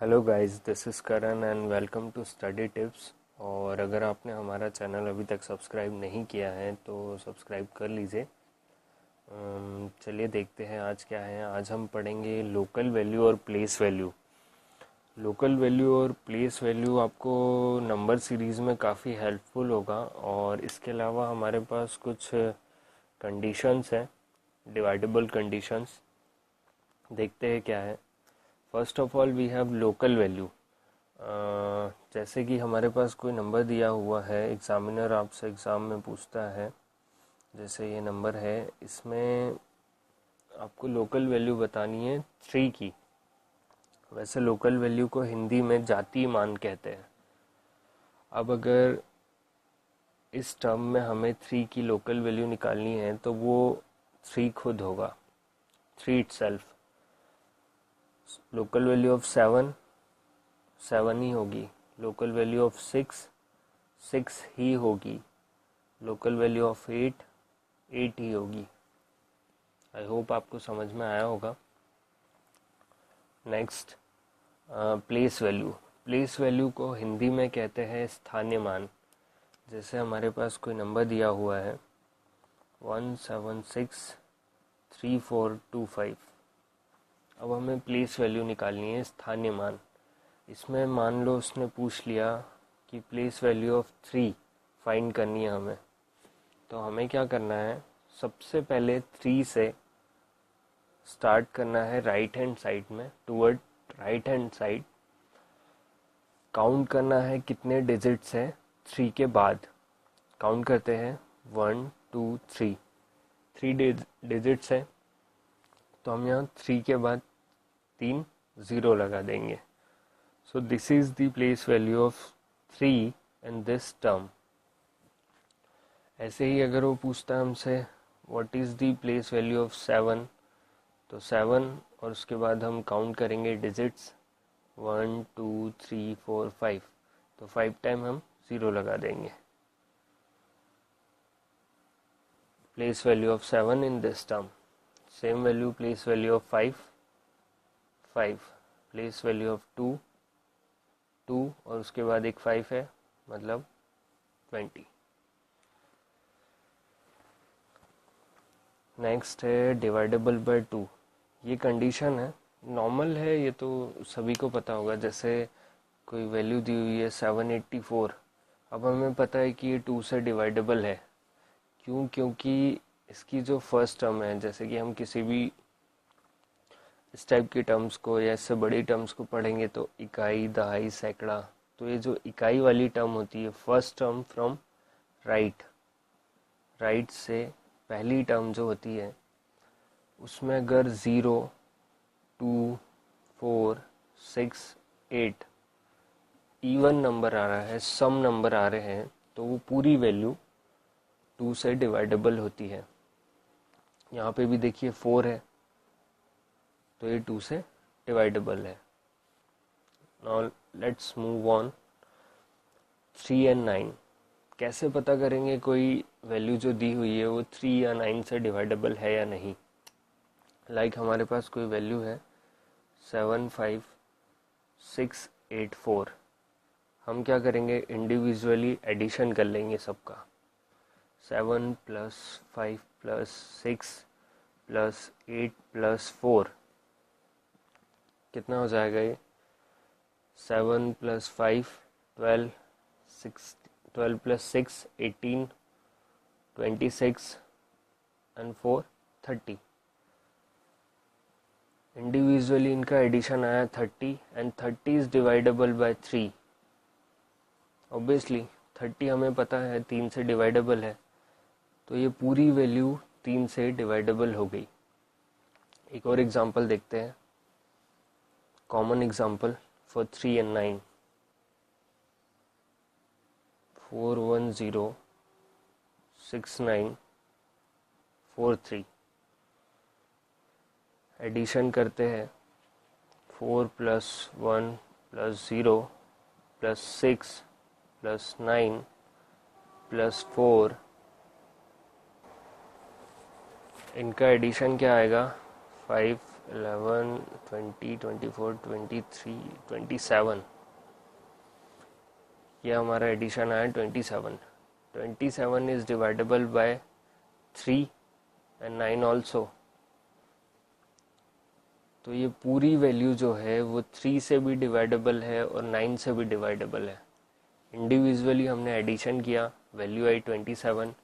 Hello guys, this is Karan and welcome to study tips. और अगर आपने हमारा चैनल अभी तक सब्सक्राइब नहीं किया है तो सब्सक्राइब कर लीजिए। चलिए देखते हैं आज क्या है। आज हम पढ़ेंगे लोकल वैल्यू और प्लेस वैल्यू। लोकल वैल्यू और प्लेस वैल्यू आपको नंबर सीरीज़ में काफ़ी हेल्पफुल होगा। और इसके अलावा हमारे पास कुछ कंडीशंस हैं, डिवाइडेबल कंडीशंस। देखते हैं क्या है। First of all we have local value. जैसे कि हमारे पास कोई नंबर दिया हुआ है, एग्ज़ामिनर आपसे एग्ज़ाम में पूछता है, जैसे ये नंबर है, इसमें आपको लोकल वैल्यू बतानी है 3 की। वैसे लोकल वैल्यू को हिंदी में जातीय मान कहते हैं। अब अगर इस टर्म में हमें 3 की लोकल वैल्यू निकालनी है तो वो 3 खुद होगा, 3 इटसेल्फ। लोकल वैल्यू ऑफ 7 7 ही होगी। लोकल वैल्यू ऑफ 6 6 ही होगी। लोकल वैल्यू ऑफ 8 8 ही होगी। आई होप आपको समझ में आया होगा। Next, place value. Place value को हिंदी में कहते हैं स्थानीय मान। जैसे हमारे पास कोई नंबर दिया हुआ है 1763425। अब हमें प्लेस वैल्यू निकालनी है, स्थानीय मान। इसमें मान लो उसने पूछ लिया कि प्लेस वैल्यू ऑफ 3 फाइंड करनी है हमें। तो हमें क्या करना है, सबसे पहले 3 से स्टार्ट करना है राइट हैंड साइड में, toward right hand side. Count करना है कितने डिजिट्स हैं 3 के बाद। काउंट करते हैं 1 2 3, 3 डिजिट्स है तो हम यहाँ 3 के बाद 3 ज़ीरो लगा देंगे। So this is the place value of 3 in this term. ऐसे ही अगर वो पूछता है हमसे what is the place value of 7, तो 7 और उसके बाद हम काउंट करेंगे डिजिट्स 1 2 3 4 5, तो 5 टाइम हम 0 लगा देंगे। Place value of 7 in this term. Same value place value of 5 5, place value of 2 2 और उसके बाद एक 5 है, मतलब 20। नेक्स्ट है डिवाइडेबल बाय 2। ये कंडीशन है, नॉर्मल है, ये तो सभी को पता होगा। जैसे कोई वैल्यू दी हुई है 784। अब हमें पता है कि ये 2 से डिवाइडेबल है। क्यों? क्योंकि इसकी जो फर्स्ट टर्म है, जैसे कि हम किसी भी इस टाइप की टर्म्स को या इससे बड़ी टर्म्स को पढ़ेंगे तो इकाई, दहाई, सैकड़ा, तो ये जो इकाई वाली टर्म होती है, first term from right, right से पहली टर्म जो होती है, उसमें अगर 0 2 4 6 8 इवन नंबर आ रहा है, सम नंबर आ रहे हैं, तो वो पूरी वैल्यू 2 से डिवाइडेबल होती है। यहाँ पे भी देखिए 4 है तो ये 2 से डिवाइडेबल है। Now let's move on. 3 and 9 कैसे पता करेंगे कोई वैल्यू जो दी हुई है वो 3 या 9 से डिवाइडेबल है या नहीं। लाइक हमारे पास कोई वैल्यू है 75684। हम क्या करेंगे, इंडिविजुअली एडिशन कर लेंगे सबका। 7 प्लस 5 प्लस 6 प्लस 8 प्लस 4 कितना हो जाएगा ये? 7 प्लस 5 12, 6 12 प्लस 6 18, 26 एंड 4 30। इंडिविजुअली इनका एडिशन आया 30 and 30 is divisible by 3। Obviously 30 हमें पता है 3 से डिवाइडेबल है, तो ये पूरी वैल्यू 3 से डिवाइडेबल हो गई। एक और एग्जांपल देखते हैं, common example for 3 and 9। 4106943। Addition करते हैं 4 plus 1 plus 0 plus 6 plus 9 plus 4। इनका एडिशन क्या आएगा? 5 11, 20, 24, 23, 27, ये हमारा एडिशन आया 27. 27 is divisible by 3 and 9 also. तो ये पूरी वैल्यू जो है वो 3 से भी डिवाइडेबल है और 9 से भी डिवाइडेबल है. इंडिविजुअली हमने एडिशन किया, वैल्यू आई 27.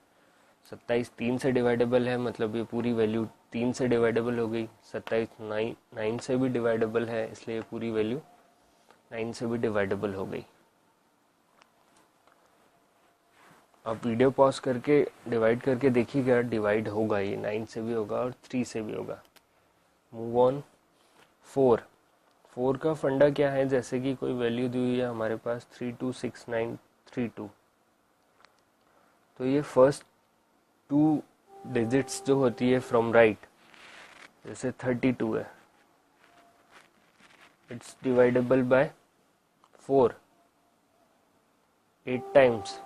27 3 से डिवाइडेबल है, मतलब ये पूरी वैल्यू 3 से डिवाइडेबल हो गई. 27 9 से भी डिवाइडेबल है, इसलिए पूरी वैल्यू 9 से भी डिवाइडेबल हो गई. आप वीडियो पॉज करके डिवाइड करके देखिएगा, डिवाइड होगा, ये 9 से भी होगा और 3 से भी होगा. Move on. 4 का फंडा क्या है, जैसे कि कोई वैल्यू दी हुई है हमारे पास 326932, तो ये फर्स्ट 2 डिजिट्स जो होती है फ्रॉम राइट, जैसे 32 है, it's divisible by 4 8 times.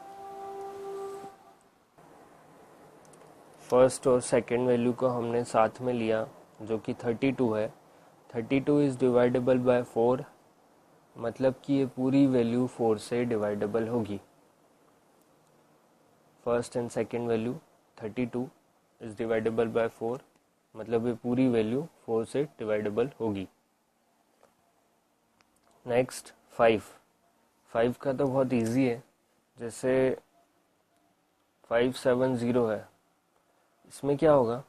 First और सेकंड वैल्यू को हमने साथ में लिया, जो कि 32 है. 32 इज डिवाइडेबल बाय 4, मतलब कि ये पूरी वैल्यू 4 से डिवाइडेबल होगी. First and second value 32 is divisible by 4, मतलब ये पूरी वैल्यू 4 से डिवाइडेबल होगी. नेक्स्ट 5 का तो बहुत इजी है. जैसे 570 है, इसमें क्या होगा,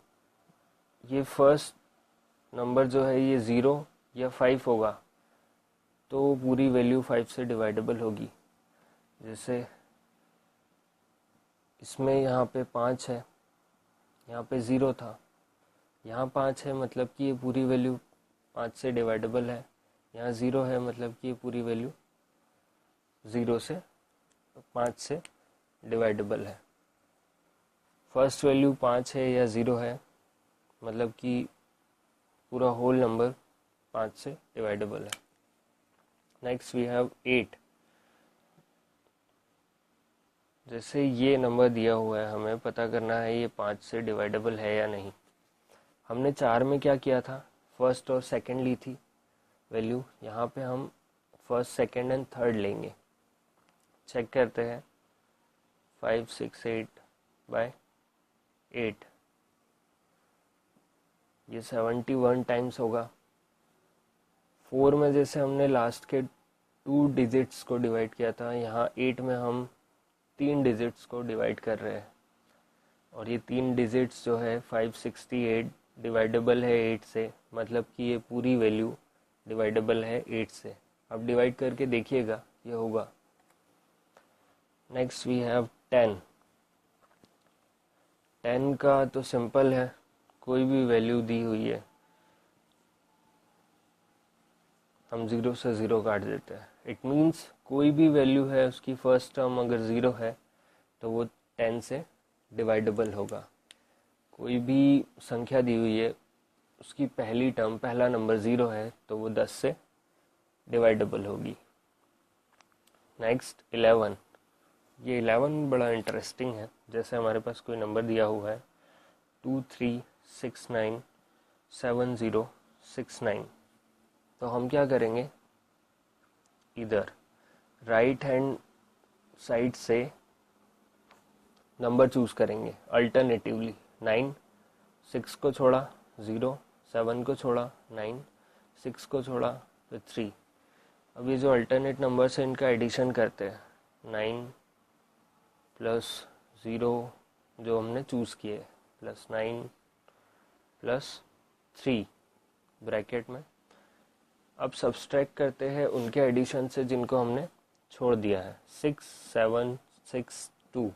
ये फर्स्ट नंबर जो है ये 0 या 5 होगा, तो पूरी वैल्यू 5 से डिवाइडेबल होगी. जैसे इसमें यहाँ पे 5 है, यहाँ पे 0 था, यहाँ 5 है, मतलब कि ये पूरी वैल्यू 5 से डिवाइडेबल है. यहाँ 0 है, मतलब कि ये पूरी वैल्यू 0 से 5 से डिवाइडेबल है. फर्स्ट वैल्यू 5 है या 0 है, मतलब कि पूरा होल नंबर 5 से डिवाइडेबल है. Next we have 8. जैसे ये नंबर दिया हुआ है, हमें पता करना है ये 5 से डिवाइडेबल है या नहीं. हमने 4 में क्या किया था, फर्स्ट और सेकंड ली थी वैल्यू. यहाँ पे हम फर्स्ट सेकंड एंड थर्ड लेंगे. चेक करते हैं. 568 बाय 8, ये 71 टाइम्स होगा. 4 में जैसे हमने लास्ट के 2 डिजिट्स को डिवाइड किया था, यहाँ 8 में हम 3 डिजिट्स को डिवाइड कर रहे हैं. और ये 3 डिजिट्स जो है 568 डिवाइडेबल है 8 से, मतलब कि ये पूरी वैल्यू डिवाइडेबल है 8 से. अब डिवाइड करके देखिएगा, ये होगा. Next we have 10. 10 का तो सिंपल है, कोई भी वैल्यू दी हुई है, हम 0 से 0 काट देते हैं. इट मीन्स कोई भी वैल्यू है, उसकी फर्स्ट टर्म अगर 0 है तो वो 10 से डिवाइडेबल होगा. कोई भी संख्या दी हुई है, उसकी पहली टर्म, पहला नंबर 0 है, तो वो 10 से डिवाइडेबल होगी. नेक्स्ट 11. ये 11 बड़ा इंटरेस्टिंग है. जैसे हमारे पास कोई नंबर दिया हुआ है 23697069, तो हम क्या करेंगे, इधर राइट हैंड साइड से नंबर चूज करेंगे अल्टरनेटिवली. 9, 6 को छोड़ा 0, 7 को छोड़ा 9, 6 को छोड़ा फिर 3. अब ये जो अल्टरनेट नंबर्स है, इनका एडिशन करते हैं. 9 प्लस 0 जो हमने चूज़ किए, प्लस 9 प्लस 3 ब्रैकेट में. अब सब्सट्रैक्ट करते हैं उनके एडिशन से जिनको हमने छोड़ दिया है. 6 7 6 2,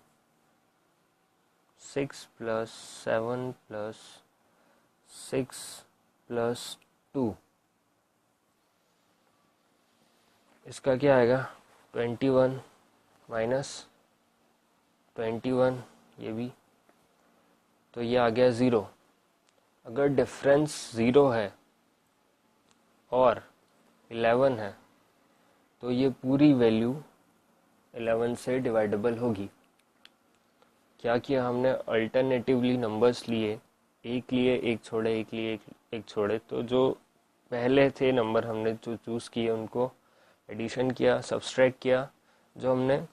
6 प्लस 7 प्लस 6 प्लस 2, इसका क्या आएगा, 21 माइनस 21, ये भी, तो ये आ गया 0. अगर डिफरेंस 0 है और 11 है, तो ये पूरी वैल्यू 11 से डिवाइडेबल होगी. क्या किया हमने, अल्टरनेटिवली नंबर्स लिए एक लिए एक छोड़े, एक लिए एक छोड़े, तो जो पहले थे नंबर हमने जो चूज़ किए उनको एडिशन किया, सब्सट्रैक्ट किया, जो हमने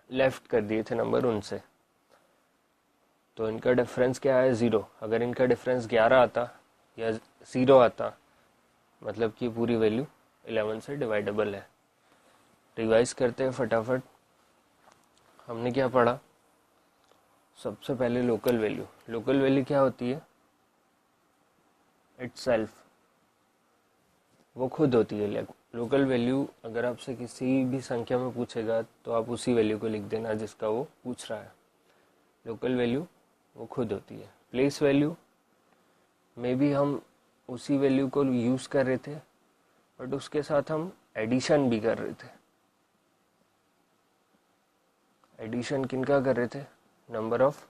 लेफ्ट कर दिए थे नंबर उनसे, तो इनका डिफरेंस क्या है 0। अगर इनका डिफरेंस 11 आता या 0 आता मतलब कि पूरी वैल्यू 11 से डिवाइडेबल है। रिवाइज करते हैं फटाफट। हमने क्या पढ़ा? सबसे पहले लोकल वैल्यू। लोकल वैल्यू क्या होती है? इटसेल्फ, वो खुद होती है। लोकल वैल्यू अगर आपसे किसी भी संख्या में पूछेगा तो आप उसी वैल्यू को लिख देना जिसका वो पूछ रहा है। लोकल वैल्यू वो खुद होती है। प्लेस वैल्यू में भी हम उसी वैल्यू को यूज़ कर रहे थे, बट उसके साथ हम एडिशन भी कर रहे थे। एडिशन किनका कर रहे थे? नंबर ऑफ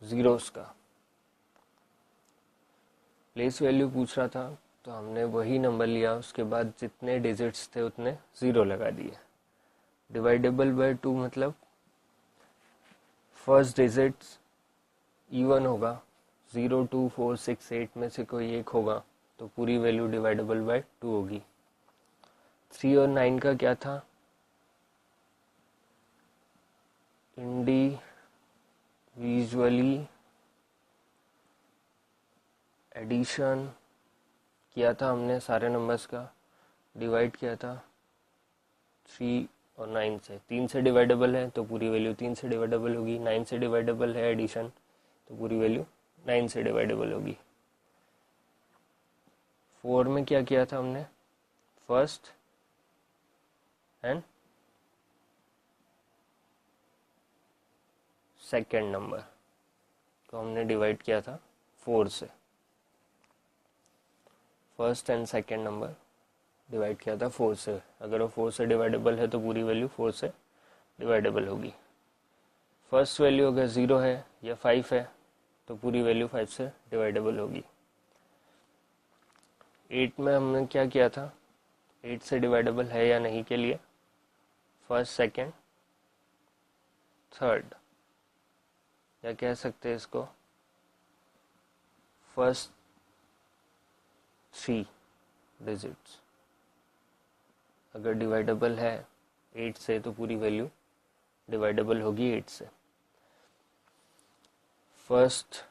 ज़ीरोस का। प्लेस वैल्यू पूछ रहा था तो हमने वही नंबर लिया, उसके बाद जितने डिजिट्स थे उतने 0 लगा दिए। डिवाइडेबल बाय 2 मतलब फर्स्ट डिजिट्स इवन होगा, 0 2 4 6 8 में से कोई एक होगा, तो पूरी वैल्यू डिवाइडेबल बाय 2 होगी। 3 और 9 का क्या था? इंडिविजुअली एडिशन किया था हमने सारे नंबर्स का, डिवाइड किया था 3 और 9 से। 3 से डिवाइडेबल है तो पूरी वैल्यू 3 से डिवाइडेबल होगी। 9 से डिवाइडेबल है एडिशन तो पूरी वैल्यू 9 से डिवाइडेबल होगी। 4 में क्या किया था हमने? फर्स्ट एंड सेकेंड नंबर तो हमने डिवाइड किया था 4 से। First and second number divide किया था 4 से। अगर वो 4 से डिवाइडेबल है तो पूरी वैल्यू 4 से डिवाइडेबल होगी। फर्स्ट वैल्यू अगर 0 है या 5 है तो पूरी वैल्यू 5 से डिवाइडेबल होगी। 8 में हमने क्या किया था? 8 से डिवाइडेबल है या नहीं के लिए फर्स्ट सेकेंड थर्ड, या कह सकते हैं इसको फर्स्ट 3 डिजिट्स अगर डिवाइडेबल है 8 से तो पूरी वैल्यू डिवाइडेबल होगी 8 से। फर्स्ट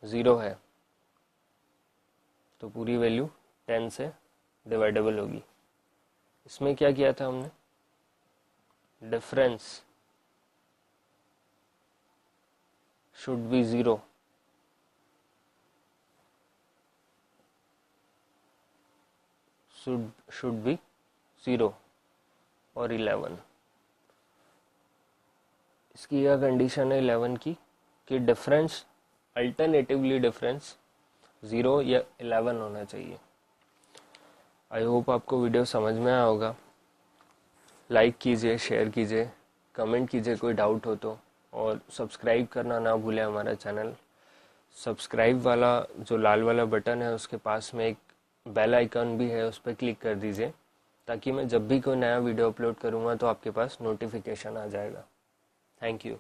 0 है तो पूरी वैल्यू 10 से डिवाइडेबल होगी। इसमें क्या किया था हमने? Difference should be 0, should be 0 और 11। इसकी यह कंडीशन है 11 की कि डिफरेंस अल्टरनेटिवली डिफरेंस 0 या 11 होना चाहिए। आई होप आपको वीडियो समझ में आया होगा। लाइक कीजिए, शेयर कीजिए, कमेंट कीजिए कोई डाउट हो तो, और सब्सक्राइब करना ना भूलें हमारा चैनल। सब्सक्राइब वाला जो लाल वाला बटन है उसके पास में एक बेल आइकन भी है, उस पर क्लिक कर दीजिए ताकि मैं जब भी कोई नया वीडियो अपलोड करूँगा तो आपके पास नोटिफिकेशन आ जाएगा। Thank you.